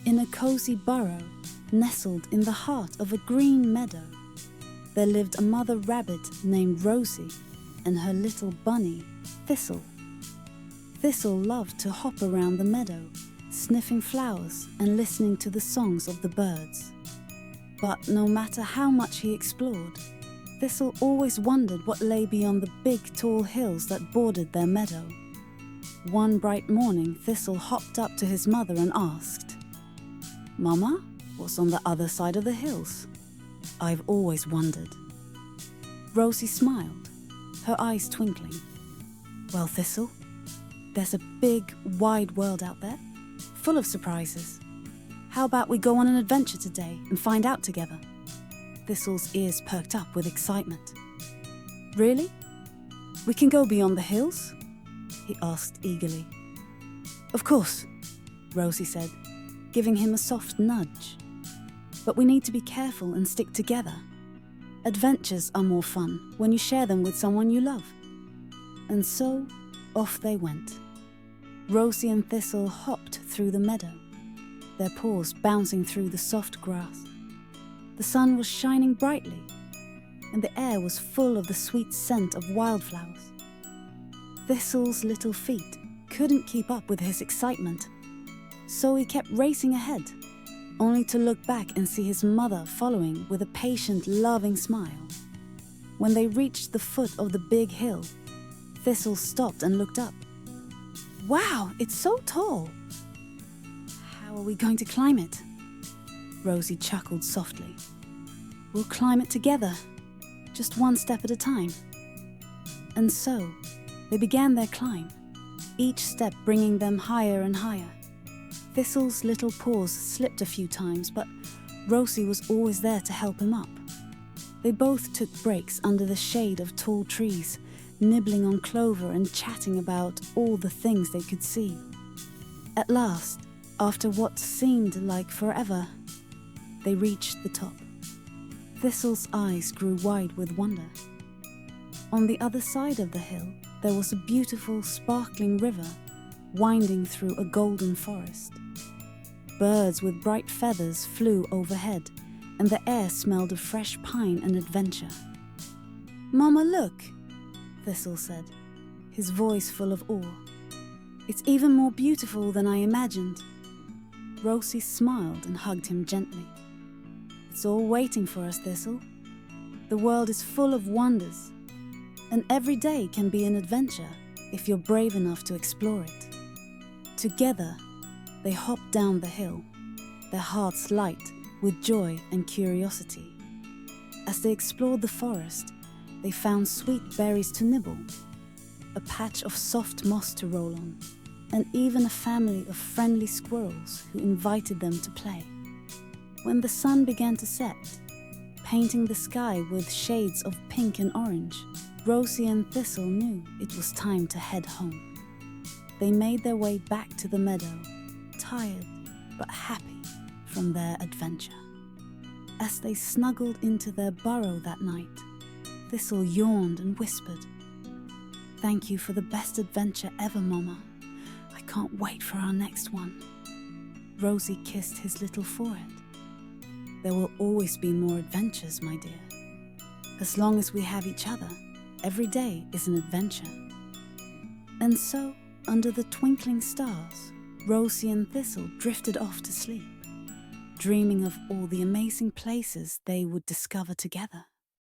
In a cozy burrow, nestled in the heart of a green meadow, there lived a mother rabbit named Rosie and her little bunny, Thistle. Thistle loved to hop around the meadow, sniffing flowers and listening to the songs of the birds. But no matter how much he explored, Thistle always wondered what lay beyond the big, tall hills that bordered their meadow. One bright morning, Thistle hopped up to his mother and asked, "Mama, what's on the other side of the hills? I've always wondered." Rosie smiled, her eyes twinkling. "Well, Thistle, there's a big, wide world out there, full of surprises. How about we go on an adventure today and find out together?" Thistle's ears perked up with excitement. "Really? We can go beyond the hills?" he asked eagerly. "Of course," Rosie said, giving him a soft nudge. "But we need to be careful and stick together. Adventures are more fun when you share them with someone you love." And so, off they went. Rosie and Thistle hopped through the meadow, their paws bouncing through the soft grass. The sun was shining brightly, and the air was full of the sweet scent of wildflowers. Thistle's little feet couldn't keep up with his excitement, so he kept racing ahead, only to look back and see his mother following with a patient, loving smile. When they reached the foot of the big hill, Thistle stopped and looked up. "Wow, it's so tall! How are we going to climb it?" Rosie chuckled softly. "We'll climb it together, just one step at a time." And so, they began their climb, each step bringing them higher and higher. Thistle's little paws slipped a few times, but Rosie was always there to help him up. They both took breaks under the shade of tall trees, nibbling on clover and chatting about all the things they could see. At last, after what seemed like forever, they reached the top. Thistle's eyes grew wide with wonder. On the other side of the hill, there was a beautiful, sparkling river winding through a golden forest. Birds with bright feathers flew overhead, and the air smelled of fresh pine and adventure. "Mama, look," Thistle said, his voice full of awe. "It's even more beautiful than I imagined." Rosie smiled and hugged him gently. "It's all waiting for us, Thistle. The world is full of wonders, and every day can be an adventure if you're brave enough to explore it." Together, they hopped down the hill, their hearts light with joy and curiosity. As they explored the forest, they found sweet berries to nibble, a patch of soft moss to roll on, and even a family of friendly squirrels who invited them to play. When the sun began to set, painting the sky with shades of pink and orange, Rosie and Thistle knew it was time to head home. They made their way back to the meadow, tired but happy from their adventure. As they snuggled into their burrow that night, Thistle yawned and whispered, "Thank you for the best adventure ever, Mama. I can't wait for our next one." Rosie kissed his little forehead. "There will always be more adventures, my dear. As long as we have each other, every day is an adventure." And so, under the twinkling stars, Rosie and Thistle drifted off to sleep, dreaming of all the amazing places they would discover together.